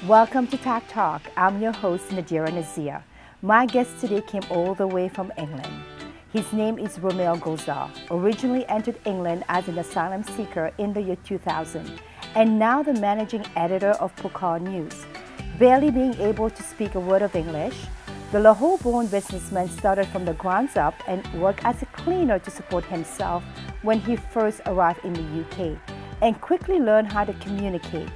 Welcome to TAGTALK. I'm your host, Nadirah Nazeer. My guest today came all the way from England. His name is Romeo Gulzar, originally entered England as an asylum seeker in the year 2000, and now the managing editor of Pukar News. Barely being able to speak a word of English, the Lahore-born businessman started from the ground up and worked as a cleaner to support himself when he first arrived in the UK, and quickly learned how to communicate.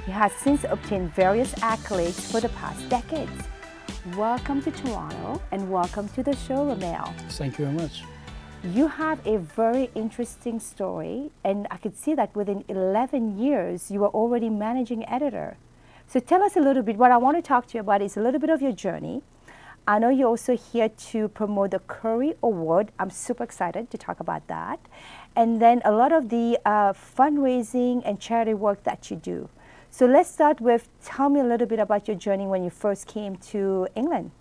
He has since obtained various accolades for the past decades. Welcome to Toronto and welcome to the show, Romeo. Thank you very much. You have a very interesting story, and I could see that within 11 years you were already managing editor. So tell us a little bit. What I want to talk to you about is a little bit of your journey. I know you're also here to promote the Curry Award. I'm super excited to talk about that. And then a lot of the fundraising and charity work that you do. So let's start with, tell me a little bit about your journey when you first came to England.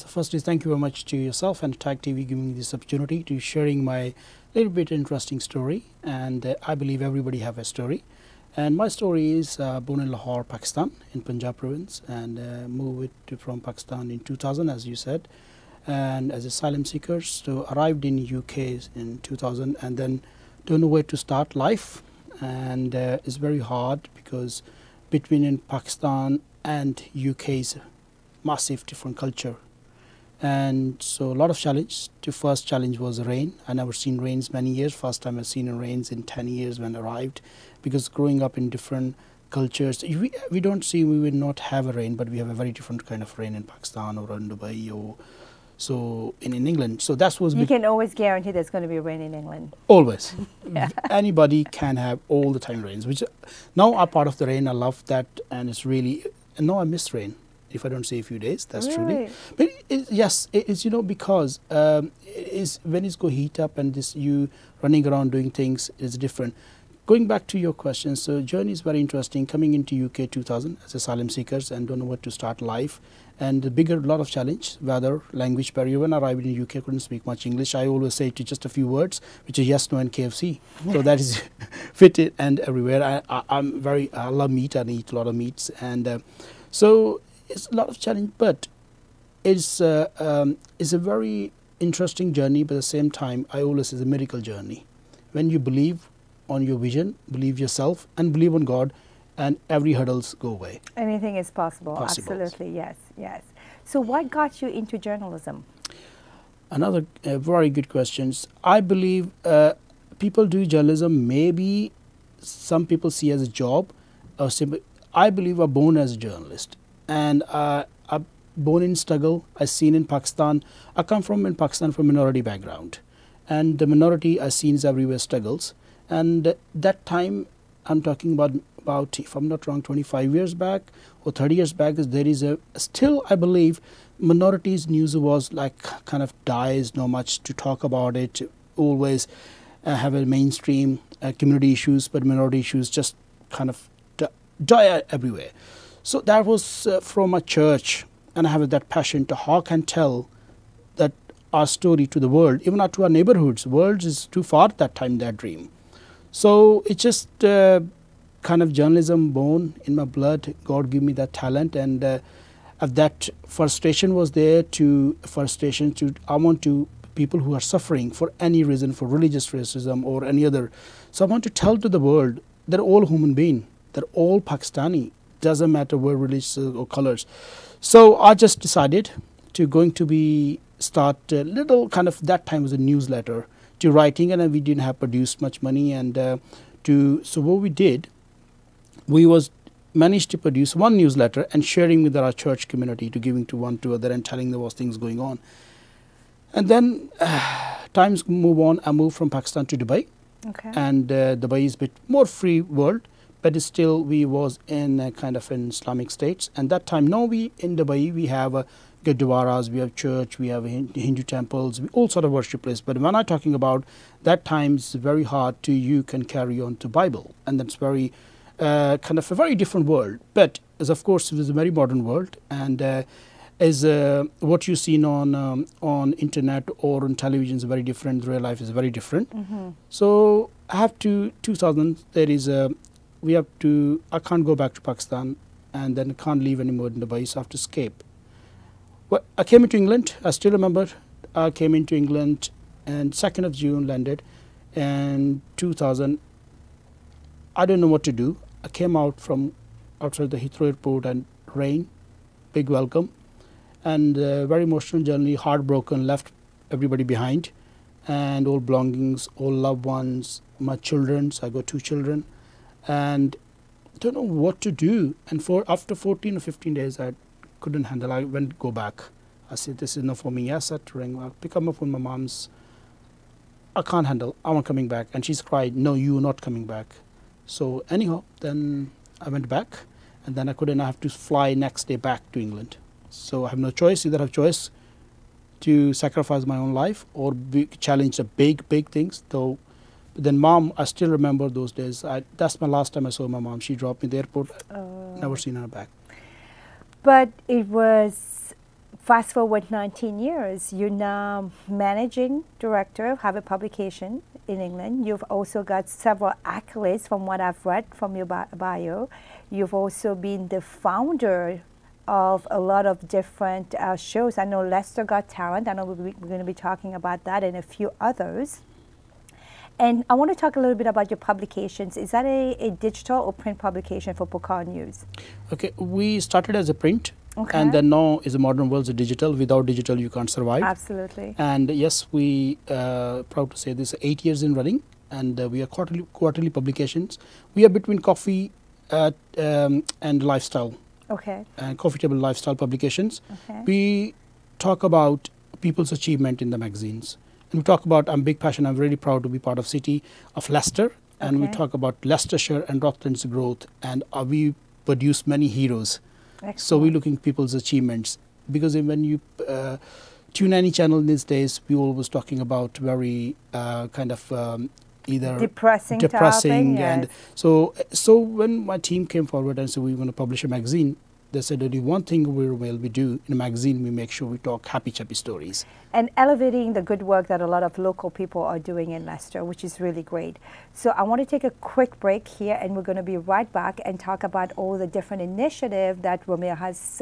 Firstly, thank you very much to yourself and TAG TV giving me this opportunity to sharing my little bit interesting story. And I believe everybody have a story. And my story is born in Lahore, Pakistan, in Punjab province, and moved from Pakistan in 2000, as you said, and as asylum seeker. So arrived in UK in 2000, and then don't know where to start life. And it's very hard because between in Pakistan and UK is a massive different culture. And so a lot of challenge. The first challenge was rain. I never seen rains many years. First time I've seen rains in 10 years when I arrived, because growing up in different cultures, we don't see, we will not have a rain, but we have a very different kind of rain in Pakistan or in Dubai or so in England. So that was... You can always guarantee there's going to be rain in England. Always. Yeah. Anybody can have all the time rains, which now are part of the rain. I love that, and it's really... And now I miss rain. If I don't say a few days, that's truly. But yes, it's, you know, because it's when it's go heat up and this you running around doing things is different. Going back to your question, so journey is very interesting. Coming into UK 2000 as asylum seekers and don't know what to start life, and the bigger lot of challenge, weather, language barrier. When I arrived in UK, I couldn't speak much English. I always say to just a few words, which is yes, no, and KFC. So that is fitted and everywhere. I love meat. I eat a lot of meats, and so. It's a lot of challenge, but it's a very interesting journey. But at the same time, I always say it's a miracle journey. When you believe on your vision, believe yourself, and believe on God, and every hurdles go away. Anything is possible. Absolutely, yes, yes. So what got you into journalism? Another very good question. I believe people do journalism, maybe some people see as a job. Or I believe I'm born as a journalist. And I'm born in struggle. I've seen in Pakistan. I come from in Pakistan from minority background, and the minority I've seen is everywhere struggles. And that time I'm talking about if I'm not wrong, 25 years back or 30 years back, is there is a still I believe minorities news was like kind of dies, not much to talk about it. Always have a mainstream community issues, but minority issues just kind of die everywhere. So that was from a church, and I have that passion to how can tell that our story to the world, even not to our neighborhoods. World is too far at that time, that dream. So it's just kind of journalism born in my blood. God gave me that talent, and that frustration was there I want to people who are suffering for any reason, for religious racism or any other. So I want to tell to the world they're all human beings. They're all Pakistani. Doesn't matter where religious or colors. So I just decided to start a little kind of, that time was a newsletter to writing, and we didn't have produced much money, and so what we did, we managed to produce one newsletter and sharing with our church community, to giving to one to other and telling them what things going on. And then times move on. I moved from Pakistan to Dubai, and Dubai is a bit more free world. But still, we was in kind of in Islamic states. And that time, now in Dubai, we have gurdwaras, we have church, we have Hindu temples, all sort of worship places. But when I'm talking about that time, it's very hard you can carry on to Bible. And that's very kind of a very different world. But as of course, it is a very modern world. And as what you seen on internet or on television is very different. Real life is very different. So I have to 2000. There is a I can't go back to Pakistan and then can't leave anymore in Dubai, so I have to escape. Well, I came into England. I still remember I came into England and 2nd of June landed, and 2000. I don't know what to do. I came out from outside the Heathrow airport and rain, big welcome, and very emotional journey, heartbroken, left everybody behind, and all belongings, all loved ones, my children. So I got 2 children, and don't know what to do. And after 14 or 15 days, I couldn't handle. I went go back. I said, this is not for me. I said to ring, I'll pick up my phone. My mom's, I can't handle. I'm coming back. And she's cried, no, you're not coming back. So anyhow, then I went back, and then I couldn't. I have to fly next day back to England. So I have no choice. Either have choice to sacrifice my own life or challenge the big things. Though, then mom, I still remember those days. That's my last time I saw my mom. She dropped me at the airport. Never seen her back. But it was, fast forward 19 years, you're now managing director of Harvard Publication in England. You've also got several accolades from what I've read from your bio. You've also been the founder of a lot of different shows. I know Leicester Got Talent. I know we're going to be talking about that and a few others. And I want to talk a little bit about your publications. Is that a digital or print publication for Pokal News? Okay, we started as a print, and then now is a modern world, is digital. Without digital, you can't survive. Absolutely. And yes, we proud to say this 8 years in running, and we are quarterly publications. We are between coffee and lifestyle. Okay. And coffee table lifestyle publications. Okay. We talk about people's achievement in the magazines. And we talk about, I'm big passion, I'm really proud to be part of City of Leicester. And we talk about Leicestershire and Rotherham's growth. And we produce many heroes. Excellent. So we're looking at people's achievements. Because when you tune any channel these days, we always talking about very kind of either depressing topic, and so when my team came forward and said we want to publish a magazine, they said only one thing we do in a magazine, we make sure we talk happy chappy stories and elevating the good work that a lot of local people are doing in Leicester, which is really great. So I want to take a quick break here, and we're going to be right back and talk about all the different initiatives that Romeo has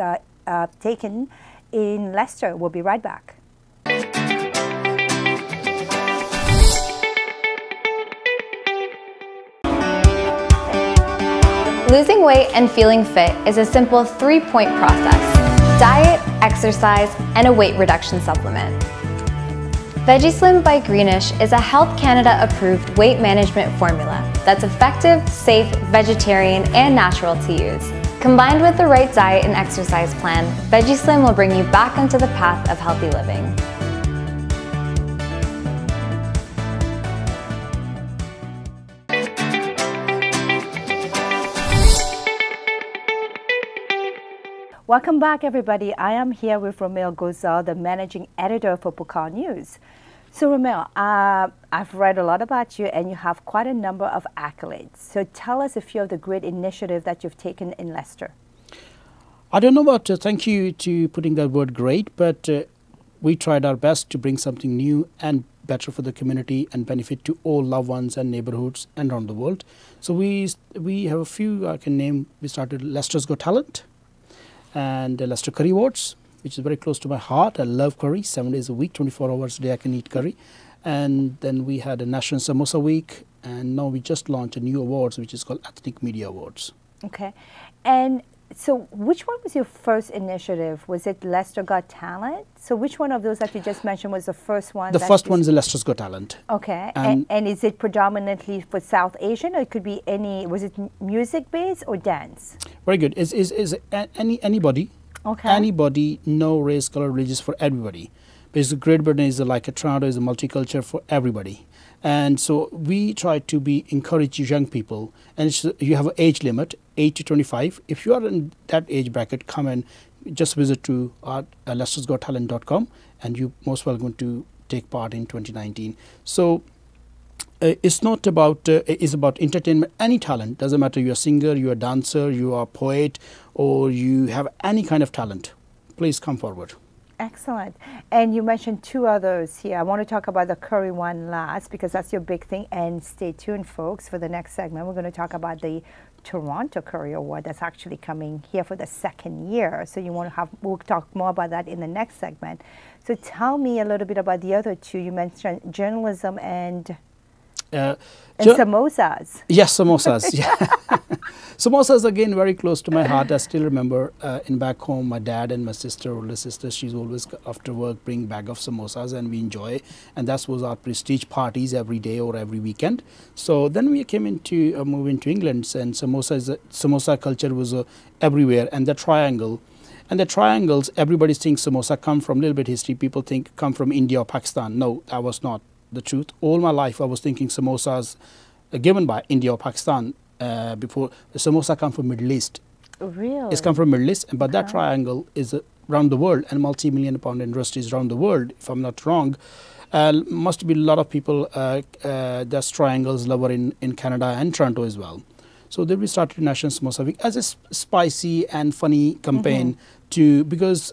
taken in Leicester. We'll be right back. Losing weight and feeling fit is a simple 3-point process: diet, exercise, and a weight reduction supplement. VegiSlim by Greenish is a Health Canada approved weight management formula that's effective, safe, vegetarian, and natural to use. Combined with the right diet and exercise plan, VegiSlim will bring you back onto the path of healthy living. Welcome back, everybody. I am here with Romeo Gozal, the managing editor for Pokal News. So, Romeo, I've read a lot about you, and you have quite a number of accolades. So tell us a few of the great initiatives that you've taken in Leicester. I don't know about, thank you to putting that word great, but we tried our best to bring something new and better for the community and benefit to all loved ones and neighborhoods and around the world. So we have a few I can name. We started Leicester's Got Talent, and the Leicester Curry Awards, which is very close to my heart. I love curry, 7 days a week, 24 hours a day I can eat curry. And then we had a National Samosa Week, and now we just launched a new awards, which is called Ethnic Media Awards. Okay. And so which one was your first initiative? Was it Leicester Got Talent? So which one of those that you just mentioned was the first one? The first one is Leicester's Got Talent. Okay. And is it predominantly for South Asian, or it could be any, was it music-based or dance? Very good. Is anybody, anybody, no race, color, religious, for everybody. Because Great Britain is like a Toronto, is a multicultural for everybody. And so we try to encourage young people, and you have an age limit, 8 to 25. If you are in that age bracket, come and just visit to leicester'sgottalent.com, and you're most welcome to take part in 2019. So it's not about, it's about entertainment. Any talent, doesn't matter you're a singer, you're a dancer, you are a poet, or you have any kind of talent, please come forward. Excellent. And you mentioned two others here. I want to talk about the curry one last because that's your big thing. And stay tuned, folks, for the next segment. We're going to talk about the Toronto Curry Award that's actually coming here for the second year. So we'll talk more about that in the next segment. So tell me a little bit about the other two. You mentioned journalism and samosas. Yes, samosas. Yeah. Samosas, again, very close to my heart. I still remember in back home, my dad and my sister, older sister, she's always after work bring bag of samosas and we enjoy. And that was our prestige parties every day or every weekend. So then we came into moving to England, and samosa culture was everywhere. And the triangle. And the triangles, everybody thinks samosa come from, a little bit history, people think come from India or Pakistan. No, that was not the truth. All my life I was thinking samosas given by India or Pakistan before. The samosa come from Middle East. Really? It's come from Middle East, but that triangle is around the world, and multi-million pound industries around the world, if I'm not wrong. Must be a lot of people that's triangles lover in Canada and Toronto as well. So then we started National Samosa Week as a spicy and funny campaign because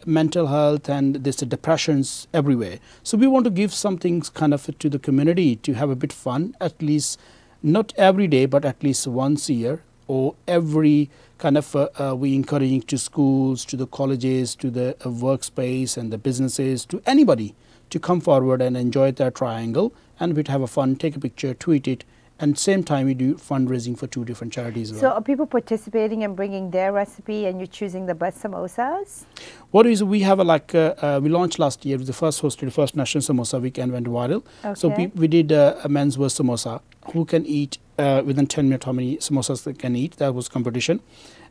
mental health and there's depressions everywhere. So we want to give something kind of to the community to have a bit fun, at least not every day, but at least once a year, or every kind of we encouraging to schools, to the colleges, to the workspace and the businesses, to anybody to come forward and enjoy that triangle, and we'd have a fun, take a picture, tweet it. And same time, we do fundraising for two different charities as well. So are people participating and bringing their recipe and you're choosing the best samosas? What is, we have we launched last year, the first National Samosa Week and went viral. Okay. So we did a men's versus samosa. Who can eat within 10 minutes how many samosas they can eat. That was competition.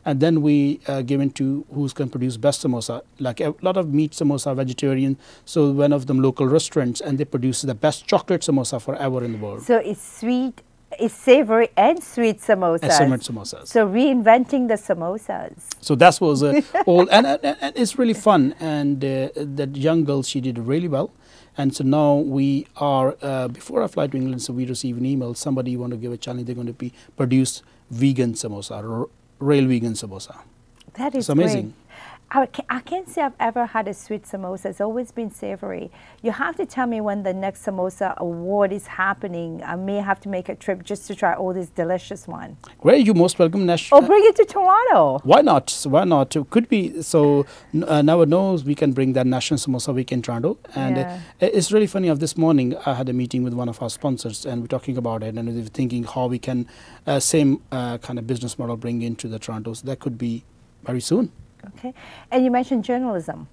And then we given to who can produce best samosa. Like a lot of meat samosa, vegetarian. So one of them local restaurants, and they produce the best chocolate samosa forever in the world. So it's sweet, it's savory and sweet samosas. So reinventing the samosas. So that was all, and it's really fun. And that young girl, she did really well. And so now we are, before I fly to England, so we receive an email, somebody want to give a challenge, they're going to produce vegan samosa, real vegan samosa. That is it's amazing. Great. I can't say I've ever had a sweet samosa. It's always been savory. You have to tell me when the next samosa award is happening. I may have to make a trip just to try all these delicious ones. Great, you're most welcome. Or bring it to Toronto. Why not? Why not? It could be. So now knows we can bring that National Samosa Week in Toronto. And it's really funny. Of this morning, I had a meeting with one of our sponsors, and we're talking about it, and we're thinking how we can same kind of business model bring into the Toronto. So that could be very soon. Okay. And you mentioned journalism.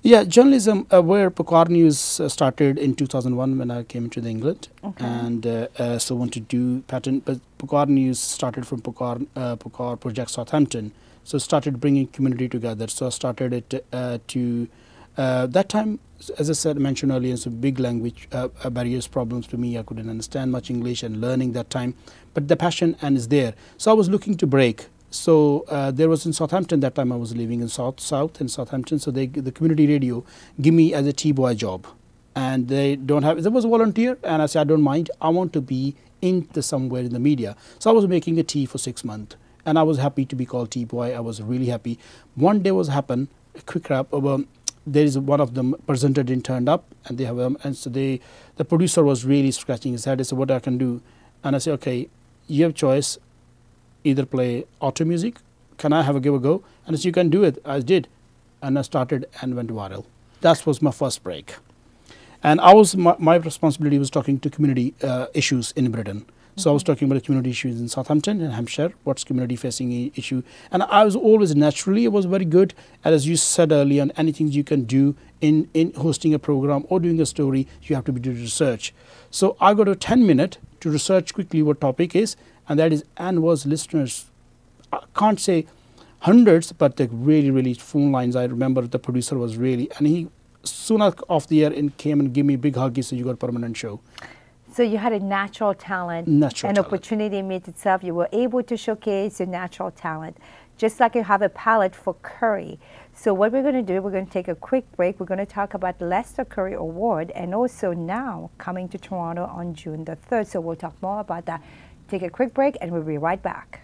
Yeah, journalism, where Pucar News started in 2001 when I came to England. Okay. And so wanted to do pattern, but Pucar News started from Pucar Project Southampton. So started bringing community together. So I started it that time, as I said, mentioned earlier, it's a big language barriers problems to me. I couldn't understand much English and learning that time, but the passion and is there. So I was looking to break. So there was in Southampton that time I was living in South in Southampton. So the community radio give me as a T-boy job, and they don't have. There was a volunteer, and I said I don't mind. I want to be somewhere in the media. So I was making a tea for 6 months, and I was happy to be called T-boy. I was really happy. One day was happen. A quick wrap. There is one of them presenter didn't turn up, and they have and so the producer was really scratching his head. He said, "What I can do?" And I said, "Okay, you have choice. Either play auto music, can I have a give a go?" And as you can do it, I did, and I started and went viral. That was my first break, and my responsibility was talking to community issues in Britain. So I was talking about the community issues in Southampton and Hampshire, what's community facing issue, and I was always naturally I was very good, and as you said earlier, on anything you can do in hosting a program or doing a story, you have to be doing research. So I got a 10-minute to research quickly what topic is. And that is, and was listeners, I can't say hundreds, but the really phone lines. I remember the producer was really, and he soon off the air and came and gave me a big hug. He said, "You got a permanent show." So you had a natural talent. Opportunity made itself. You were able to showcase your natural talent, just like you have a palate for curry. So what we're going to do, we're going to take a quick break. We're going to talk about the Leicester Curry Award, and also now coming to Toronto on June the 3rd. So we'll talk more about that. Take a quick break, and we'll be right back.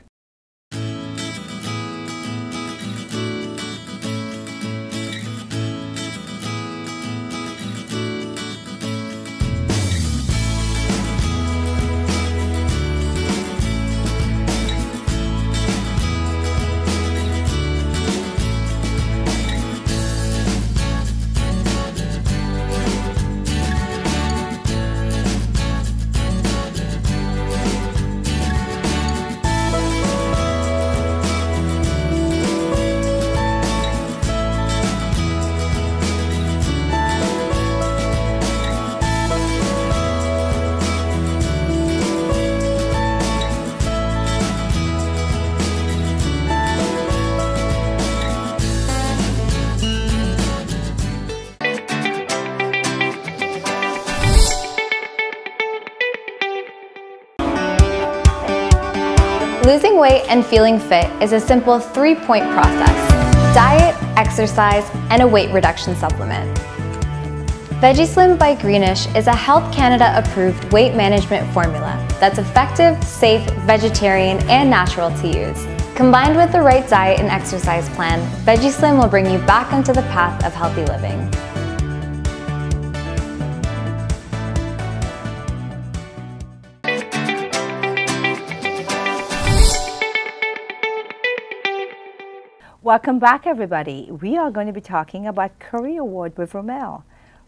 Losing weight and feeling fit is a simple 3-point process: diet, exercise, and a weight reduction supplement. VeggieSlim by Greenish is a Health Canada approved weight management formula that's effective, safe, vegetarian, and natural to use. Combined with the right diet and exercise plan, VeggieSlim will bring you back onto the path of healthy living. Welcome back, everybody. We are going to be talking about Curry Award with Romel.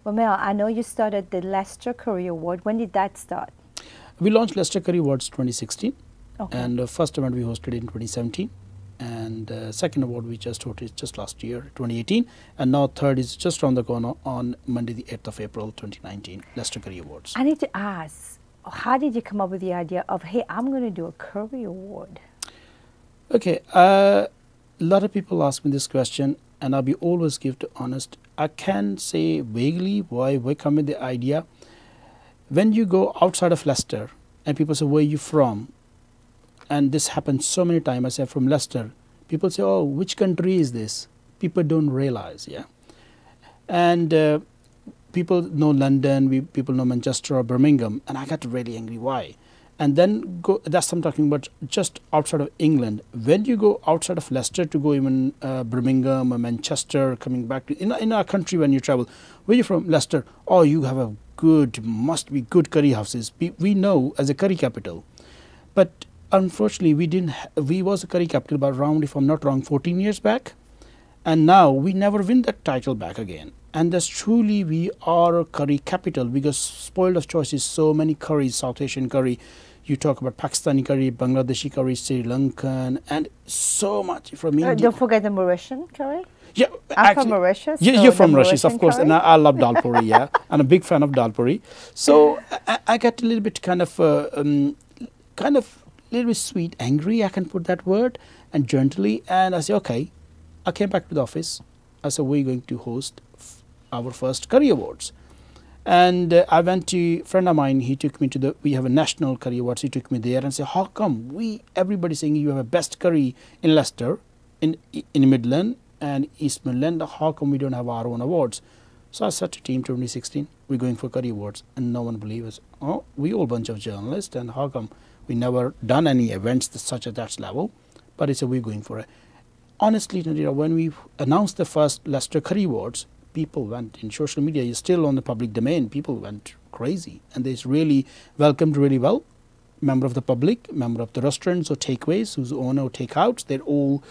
Romel, I know you started the Leicester Curry Award. When did that start? We launched Leicester Curry Awards 2016, Okay. and the first event we hosted in 2017, and second award we just hosted just last year, 2018, and now third is just around the corner on Monday, the 8th of April, 2019, Leicester Curry Awards. I need to ask, how did you come up with the idea of, hey, I'm going to do a Curry Award? Okay, a lot of people ask me this question, and I'll be always give to honest. I can say vaguely why we come with the idea. When you go outside of Leicester and people say, where are you from? And this happens so many times. I say, from Leicester. People say, oh, which country is this? People don't realize, yeah. And people know London, people know Manchester or Birmingham, and I got really angry. Why? And then that's what I'm talking about, just outside of England. When you go outside of Leicester to go even Birmingham or Manchester, coming back to in our country, when you travel, where you from? Leicester. Oh, you have a must be good curry houses. We know as a curry capital, but unfortunately we was a curry capital about around, if I'm not wrong, 14 years back, and now we never win that title back again. And that's truly we are a curry capital, because spoiled of choice is so many curries, South Asian curry. You talk about Pakistani curry, Bangladeshi curry, Sri Lankan, and so much from India. Don't forget the Mauritian curry. Yeah, I'm from Mauritius. Yeah, so you're from Mauritius, Mauritian of course, curry? and I love dal puri. Yeah, I'm a big fan of dal puri. So I get a little bit kind of little bit sweet, angry. I can put that word, and gently. And I say, okay. I came back to the office. I said, we're going to host our first curry awards. And I went to a friend of mine. He took me to we have a national curry awards. He took me there and said, how come everybody saying you have a best curry in Leicester, in Midland and East Midland, how come we don't have our own awards? So I said to team 2016, we're going for curry awards, and no one believed us. Oh, we all bunch of journalists, and how come we never done any events such at that level? But he said, we're going for it. Honestly, Nadirah, when we announced the first Leicester Curry Awards, people went in social media, you're still on the public domain, people went crazy, and they really welcomed really well. Member of the public, member of the restaurants or takeaways, who's owner or takeouts, they're all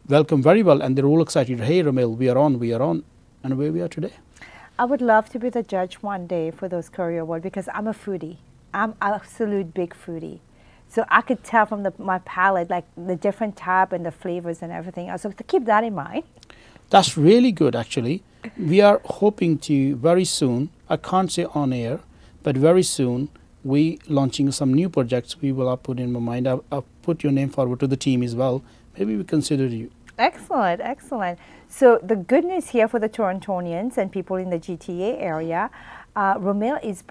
welcomed very well, and they're all excited. Hey, Romel, we are on, and where we are today. I would love to be the judge one day for those curry awards, because I'm a foodie. I'm absolute big foodie. So I could tell from my palate, like the different type and the flavors and everything else. So to keep that in mind. That's really good, actually. We are hoping to very soon, I can't say on air, but very soon, we launching some new projects we will put in my mind. I'll put your name forward to the team as well. Maybe we consider you. Excellent, excellent. So the good news here for the Torontonians and people in the GTA area, Romel is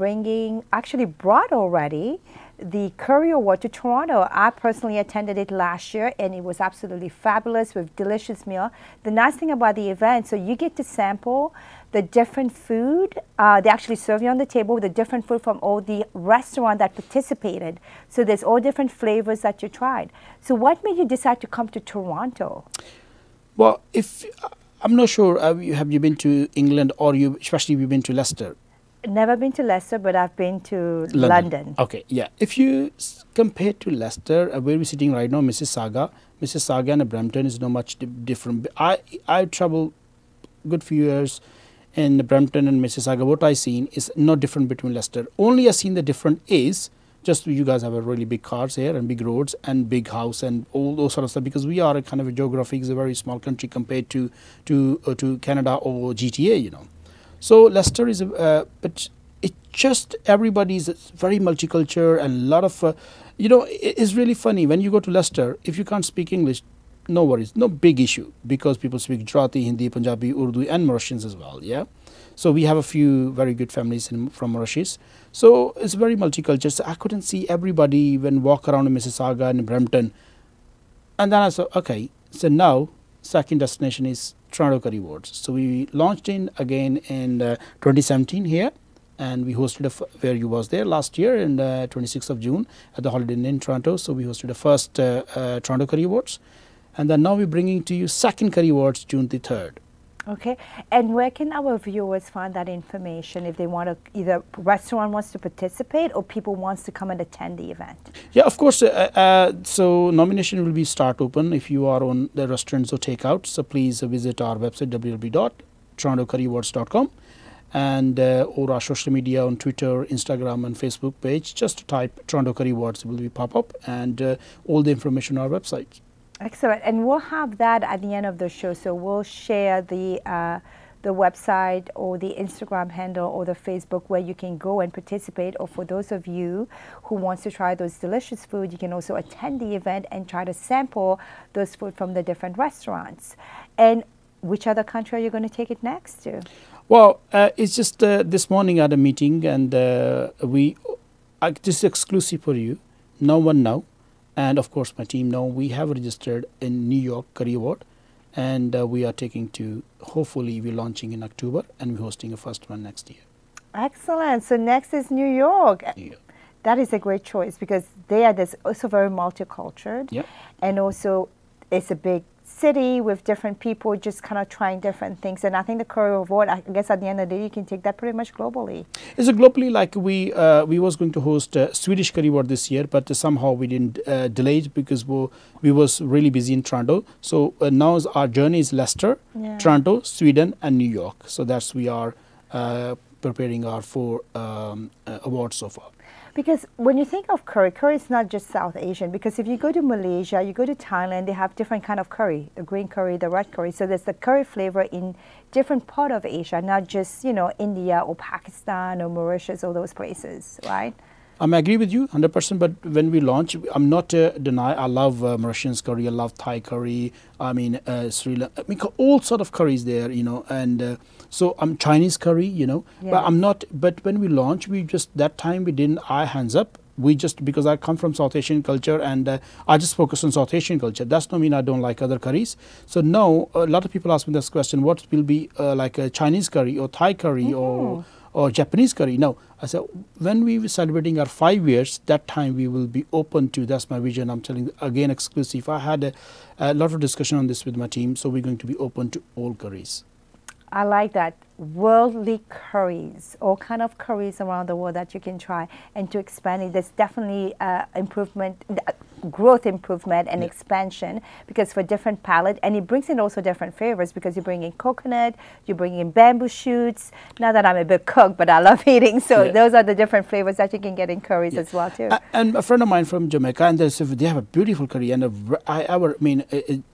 actually brought already the Curry Award to Toronto. I personally attended it last year, and it was absolutely fabulous with delicious meal. The nice thing about the event, so you get to sample the different food. They actually serve you on the table with the different food from all the restaurants that participated. So there's all different flavors that you tried. So what made you decide to come to Toronto? Well, I'm not sure, have you been to England, or especially you've been to Leicester? Never been to Leicester, but I've been to London. Okay, yeah. If you compare to Leicester, where we're sitting right now, Mississauga and Brampton is not much different. I travel good few years in Brampton and Mississauga. What I seen is not different between Leicester. Only I seen the different is just you guys have a really big cars here and big roads and big house and all those sort of stuff, because we are a kind of a geography is a very small country compared to Canada or GTA, you know. So Leicester is, but it just everybody's very multicultural, and a lot of, it's really funny when you go to Leicester. If you can't speak English, no worries, no big issue, because people speak Gujarati, Hindi, Punjabi, Urdu, and Mauritians as well. Yeah, so we have a few very good families from Mauritius. So it's very multicultural. So I couldn't see everybody when walk around in Mississauga and Brampton. and then I said, okay, so now second destination is Toronto Curry Awards. So we launched again in 2017 here, and we hosted where you was there last year in 26th of June at the Holiday Inn in Toronto. So we hosted the first Toronto Curry Awards, and then now we're bringing to you second Curry Awards June the 3rd. Okay, and where can our viewers find that information if they want to, either restaurant wants to participate or people wants to come and attend the event? Yeah, of course. So nomination will be start open if you are on the restaurants or takeout. So please visit our website www.torontocurryawards.com and or our social media on Twitter, Instagram and Facebook page. Just type Toronto Curry Awards, it will be pop up, and all the information on our website. Excellent, and we'll have that at the end of the show. So we'll share the website or the Instagram handle or the Facebook where you can go and participate. Or for those of you who wants to try those delicious food, you can also attend the event and try to sample those food from the different restaurants. And which other country are you going to take it next to? Well, it's just this morning at a meeting, and this is exclusive for you. No one know. And of course, my team know we have registered in New York Curry Award, and we are taking to, hopefully we're launching in October, and we're hosting a first one next year. Excellent. So next is New York. New York. That is a great choice because they are also very multicultural. Yep. And also it's a big city with different people just kind of trying different things. And I think the Curry Award, I guess at the end of the day, you can take that pretty much globally. It's globally, like we was going to host Swedish Curry Award this year, but somehow we didn't delay it because we was really busy in Toronto. So now our journey is Leicester, Toronto, Sweden and New York. So that's we are preparing our 4 awards so far. Because when you think of curry, curry is not just South Asian. Because if you go to Malaysia, you go to Thailand, they have different kind of curry, the green curry, the red curry. So there's the curry flavor in different part of Asia, not just, you know, India or Pakistan or Mauritius or those places, right? I agree with you 100%, but when we launch, I'm not deny. I love Mauritian curry, I love Thai curry. I mean, Sri Lanka, I mean, all sort of curries there, you know, and so I'm Chinese curry, you know, but I'm not. But when we launch, we just that time we didn't hands up. We just, because I come from South Asian culture and I just focus on South Asian culture. That's not mean I don't like other curries. So now a lot of people ask me this question: what will be like a Chinese curry or Thai curry or Japanese curry? No, I said when we were celebrating our 5 years, that time we will be open to. That's my vision. I'm telling again exclusive. I had a lot of discussion on this with my team, so we're going to be open to all curries. I like that. Worldly curries, all kind of curries around the world that you can try, and to expand it. There's definitely improvement, growth improvement and expansion, because for different palate, and it brings in also different flavors because you bring in coconut, you bring in bamboo shoots. Not that I'm a big cook, but I love eating, so those are the different flavors that you can get in curries as well too. And a friend of mine from Jamaica, and they have a beautiful curry, and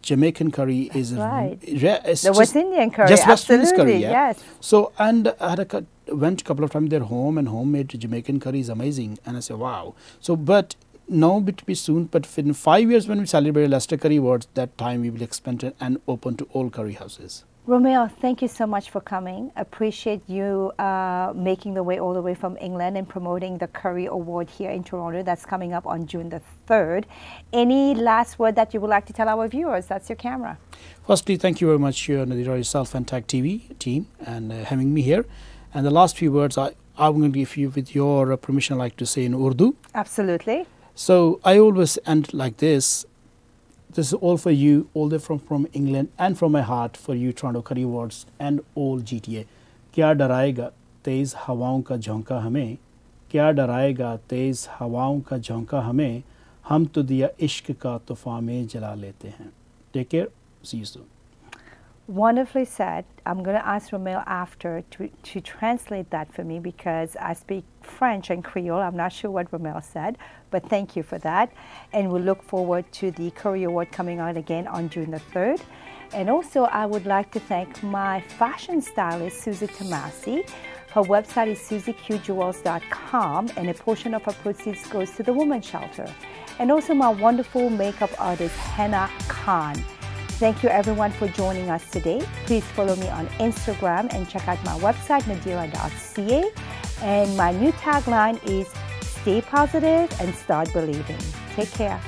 Jamaican curry is right. The West Indian curry, just West absolutely, Indian curry, yes. So, and I had went a couple of times their home, and homemade Jamaican curry is amazing, and I said, wow. So, but now it will be soon, but in 5 years when we celebrate Leicester Curry Awards, that time we will expand it and open to all curry houses. Romeo, thank you so much for coming. Appreciate you making the way all the way from England and promoting the Curry Award here in Toronto. That's coming up on June the 3rd. Any last word that you would like to tell our viewers? That's your camera. Firstly, thank you very much, Nadirah, yourself and TAG TV team, and having me here. And the last few words I'm going to give you, with your permission, like to say in Urdu. Absolutely. So I always end like this. This is all for you, all the from England, and from my heart for you, Toronto Curry Awards and all GTA. क्या डराएगा तेज़ हवाओं का झोंका हमें, क्या डराएगा तेज़ हवाओं का झोंका हमें, हम तो दिया इश्क का तूफ़ान में जला लेते हैं. Take care. See you soon. Wonderfully said. I'm going to ask Romeo after to translate that for me, because I speak French and Creole. I'm not sure what Romeo said, but thank you for that. And we look forward to the Curry Award coming out again on June the 3rd. And also, I would like to thank my fashion stylist, Susie Tomasi. Her website is susieqjewels.com, and a portion of her proceeds goes to the Women's Shelter. And also my wonderful makeup artist, Hannah Khan. Thank you everyone for joining us today. Please follow me on Instagram and check out my website, nadirah.ca. And my new tagline is stay positive and start believing. Take care.